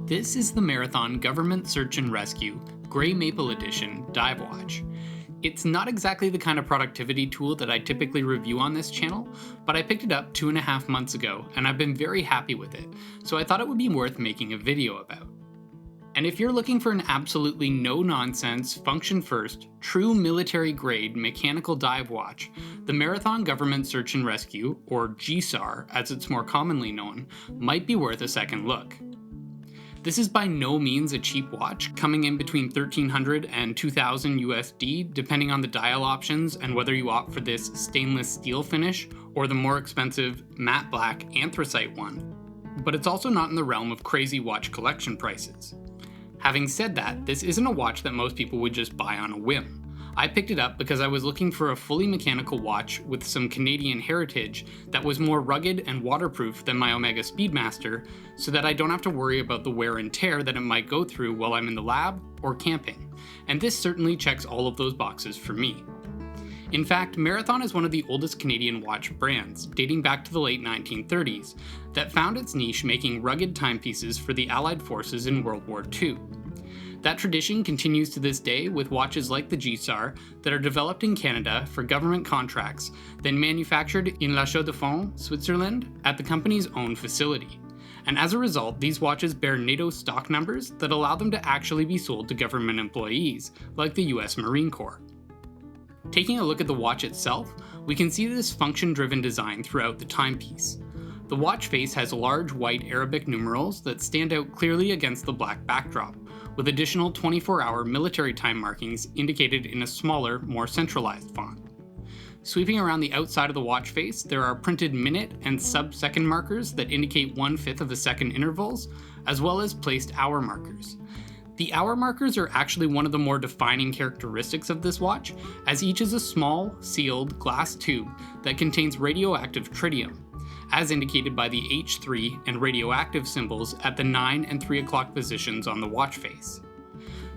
This is the Marathon Government Search and Rescue Gray Maple Edition Dive Watch. It's not exactly the kind of productivity tool that I typically review on this channel, but I picked it up 2.5 months ago and I've been very happy with it, so I thought it would be worth making a video about. And if you're looking for an absolutely no-nonsense, function-first, true military-grade mechanical dive watch, the Marathon Government Search and Rescue, or GSAR as it's more commonly known, might be worth a second look. This is by no means a cheap watch, coming in between $1,300 and $2,000 USD, depending on the dial options and whether you opt for this stainless steel finish or the more expensive matte black anthracite one. But it's also not in the realm of crazy watch collection prices. Having said that, this isn't a watch that most people would just buy on a whim. I picked it up because I was looking for a fully mechanical watch with some Canadian heritage that was more rugged and waterproof than my Omega Speedmaster, so that I don't have to worry about the wear and tear that it might go through while I'm in the lab or camping. And this certainly checks all of those boxes for me. In fact, Marathon is one of the oldest Canadian watch brands, dating back to the late 1930s, that found its niche making rugged timepieces for the Allied forces in World War II. That tradition continues to this day with watches like the GSAR that are developed in Canada for government contracts, then manufactured in La Chaux-de-Fonds, Switzerland, at the company's own facility. And as a result, these watches bear NATO stock numbers that allow them to actually be sold to government employees, like the US Marine Corps. Taking a look at the watch itself, we can see this function-driven design throughout the timepiece. The watch face has large white Arabic numerals that stand out clearly against the black backdrop, with additional 24-hour military time markings indicated in a smaller, more centralized font. Sweeping around the outside of the watch face, there are printed minute and sub-second markers that indicate 1/5 of a second intervals, as well as placed hour markers. The hour markers are actually one of the more defining characteristics of this watch, as each is a small, sealed glass tube that contains radioactive tritium, as indicated by the H3 and radioactive symbols at the 9 and 3 o'clock positions on the watch face.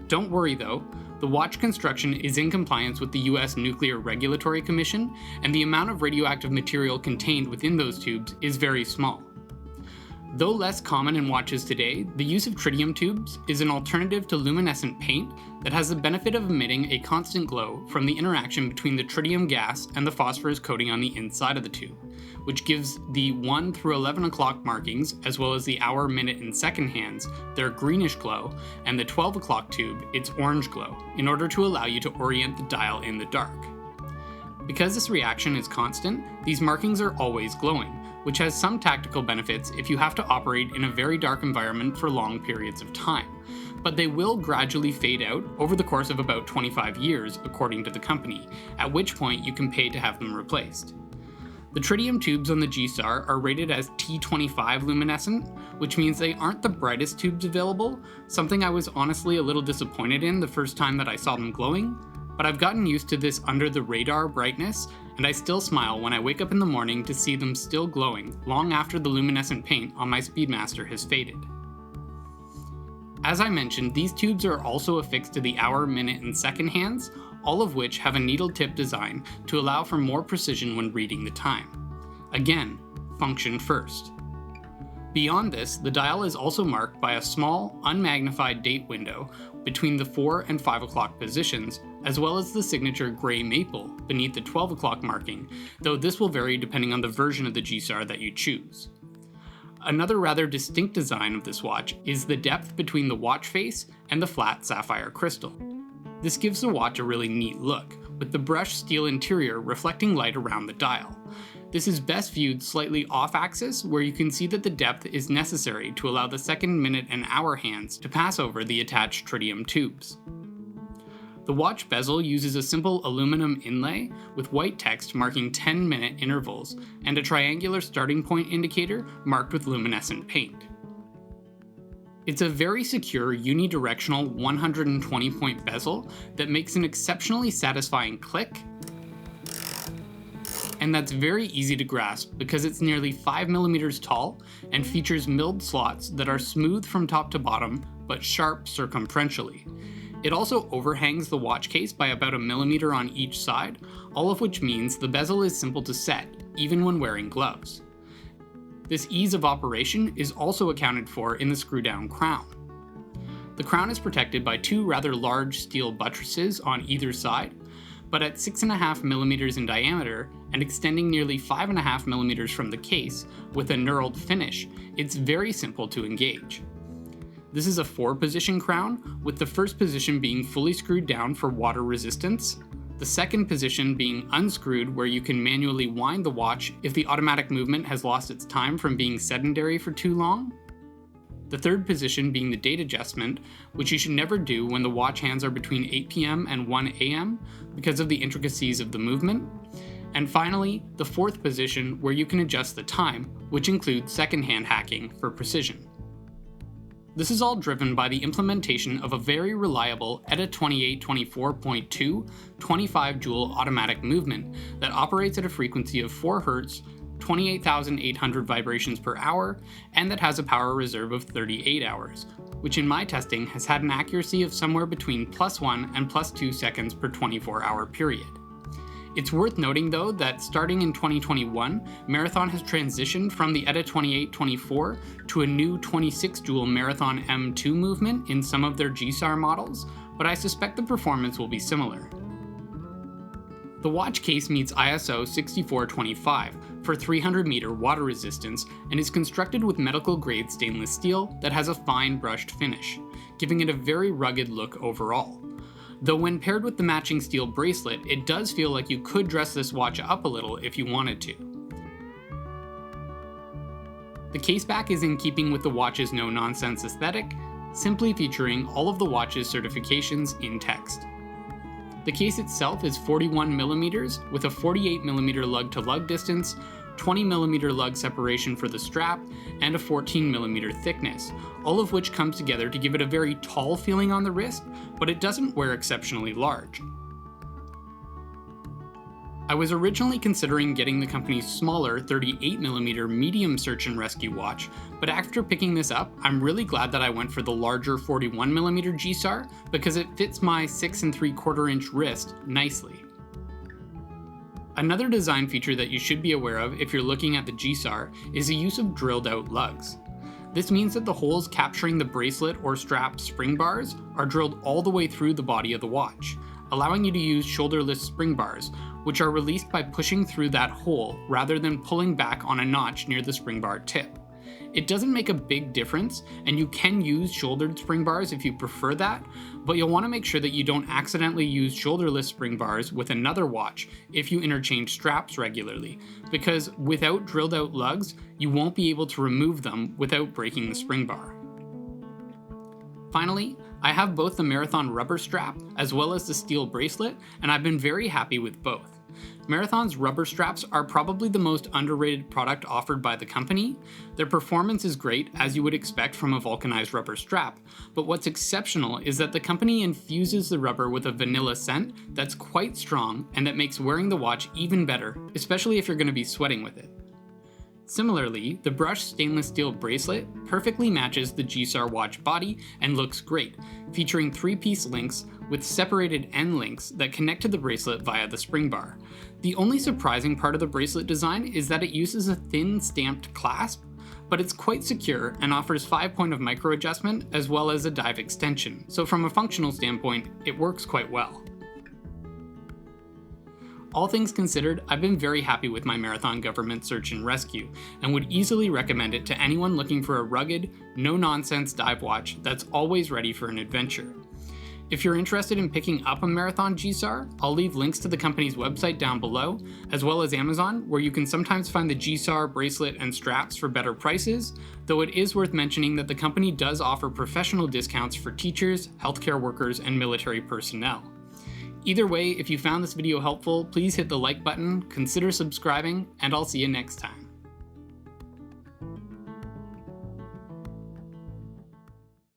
Don't worry though, the watch construction is in compliance with the US Nuclear Regulatory Commission, and the amount of radioactive material contained within those tubes is very small. Though less common in watches today, the use of tritium tubes is an alternative to luminescent paint that has the benefit of emitting a constant glow from the interaction between the tritium gas and the phosphorus coating on the inside of the tube, which gives the 1 through 11 o'clock markings, as well as the hour, minute, and second hands, their greenish glow, and the 12 o'clock tube its orange glow, in order to allow you to orient the dial in the dark. Because this reaction is constant, these markings are always glowing, which has some tactical benefits if you have to operate in a very dark environment for long periods of time, but they will gradually fade out over the course of about 25 years, according to the company, at which point you can pay to have them replaced. The tritium tubes on the GSAR are rated as T25 luminescent, which means they aren't the brightest tubes available, something I was honestly a little disappointed in the first time that I saw them glowing, but I've gotten used to this under the radar brightness, and I still smile when I wake up in the morning to see them still glowing long after the luminescent paint on my Speedmaster has faded. As I mentioned, these tubes are also affixed to the hour, minute, and second hands, all of which have a needle tip design to allow for more precision when reading the time. Again, function first. Beyond this, the dial is also marked by a small, unmagnified date window between the 4 and 5 o'clock positions, as well as the signature gray maple beneath the 12 o'clock marking, though this will vary depending on the version of the GSAR that you choose. Another rather distinct design of this watch is the depth between the watch face and the flat sapphire crystal. This gives the watch a really neat look, with the brushed steel interior reflecting light around the dial. This is best viewed slightly off-axis, where you can see that the depth is necessary to allow the second, minute, and hour hands to pass over the attached tritium tubes. The watch bezel uses a simple aluminum inlay with white text marking 10-minute intervals and a triangular starting point indicator marked with luminescent paint. It's a very secure unidirectional 120-point bezel that makes an exceptionally satisfying click, and that's very easy to grasp because it's nearly 5mm tall and features milled slots that are smooth from top to bottom but sharp circumferentially. It also overhangs the watch case by about 1mm on each side, all of which means the bezel is simple to set, even when wearing gloves. This ease of operation is also accounted for in the screw-down crown. The crown is protected by two rather large steel buttresses on either side, but at 6.5mm in diameter and extending nearly 5.5mm from the case with a knurled finish, it's very simple to engage. This is a 4-position crown, with the first position being fully screwed down for water resistance, the second position being unscrewed where you can manually wind the watch if the automatic movement has lost its time from being sedentary for too long, the third position being the date adjustment, which you should never do when the watch hands are between 8 p.m. and 1 a.m. because of the intricacies of the movement, and finally, the fourth position where you can adjust the time, which includes second-hand hacking for precision. This is all driven by the implementation of a very reliable ETA 2824.2 25 joule automatic movement that operates at a frequency of 4 Hz, 28,800 vibrations per hour, and that has a power reserve of 38 hours, which in my testing has had an accuracy of somewhere between +1 and +2 seconds per 24-hour period. It's worth noting though that starting in 2021, Marathon has transitioned from the ETA 2824 to a new 26 joule Marathon M2 movement in some of their GSAR models, but I suspect the performance will be similar. The watch case meets ISO 6425 for 300-meter water resistance and is constructed with medical-grade stainless steel that has a fine brushed finish, giving it a very rugged look overall. Though when paired with the matching steel bracelet, it does feel like you could dress this watch up a little if you wanted to. The caseback is in keeping with the watch's no-nonsense aesthetic, simply featuring all of the watch's certifications in text. The case itself is 41mm with a 48mm lug-to-lug distance, 20mm lug separation for the strap, and a 14mm thickness, all of which comes together to give it a very tall feeling on the wrist, but it doesn't wear exceptionally large. I was originally considering getting the company's smaller 38mm medium search and rescue watch, but after picking this up, I'm really glad that I went for the larger 41mm GSAR because it fits my 6 3/4 inch wrist nicely. Another design feature that you should be aware of if you're looking at the GSAR is the use of drilled out lugs. This means that the holes capturing the bracelet or strap spring bars are drilled all the way through the body of the watch, allowing you to use shoulderless spring bars, which are released by pushing through that hole rather than pulling back on a notch near the spring bar tip. It doesn't make a big difference, and you can use shouldered spring bars if you prefer that, but you'll want to make sure that you don't accidentally use shoulderless spring bars with another watch if you interchange straps regularly, because without drilled out lugs, you won't be able to remove them without breaking the spring bar. Finally, I have both the Marathon rubber strap as well as the steel bracelet, and I've been very happy with both. Marathon's rubber straps are probably the most underrated product offered by the company. Their performance is great, as you would expect from a vulcanized rubber strap, but what's exceptional is that the company infuses the rubber with a vanilla scent that's quite strong and that makes wearing the watch even better, especially if you're going to be sweating with it. Similarly, the brushed stainless steel bracelet perfectly matches the GSAR watch body and looks great, featuring 3-piece links with separated end links that connect to the bracelet via the spring bar. The only surprising part of the bracelet design is that it uses a thin stamped clasp, but it's quite secure and offers 5-point of micro adjustment as well as a dive extension, so from a functional standpoint, it works quite well. All things considered, I've been very happy with my Marathon Government Search and Rescue, and would easily recommend it to anyone looking for a rugged, no-nonsense dive watch that's always ready for an adventure. If you're interested in picking up a Marathon GSAR, I'll leave links to the company's website down below, as well as Amazon, where you can sometimes find the GSAR bracelet and straps for better prices, though it is worth mentioning that the company does offer professional discounts for teachers, healthcare workers, and military personnel. Either way, if you found this video helpful, please hit the like button, consider subscribing, and I'll see you next time.